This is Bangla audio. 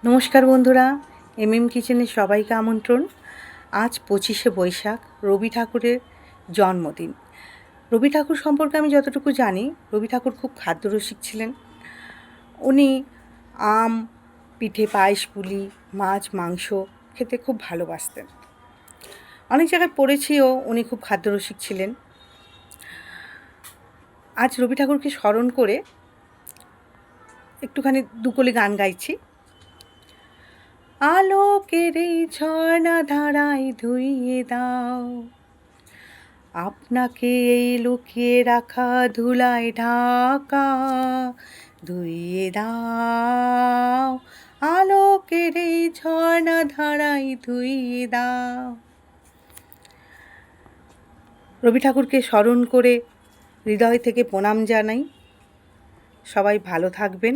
নমস্কার বন্ধুরা, কিচেনে সবাইকে আমন্ত্রণ। আজ 25শে বৈশাখ, রবি ঠাকুরের জন্মদিন। রবি ঠাকুর সম্পর্কে আমি যতটুকু জানি, রবি ঠাকুর খুব খাদ্যরসিক ছিলেন। উনি আম, পিঠে, পায়েস, পুলি, মাছ, মাংস খেতে খুব ভালোবাসতেন। অনেক জায়গায় পড়েছিও উনি খুব খাদ্যরসিক ছিলেন। আজ রবি ঠাকুরকে স্মরণ করে একটুখানি দুকলি গান গাইছি। আলোকের এই ঝর্ণা ধারায় ধুইয়ে দাও, আপনাকে এই লুকিয়ে রাখা ধুলায় ঢাকা ধুইয়ে দাও, আলোকের এই ঝর্ণা ধারায় ধুইয়ে দাও। রবি ঠাকুরকে স্মরণ করে হৃদয় থেকে প্রণাম জানাই। সবাই ভালো থাকবেন।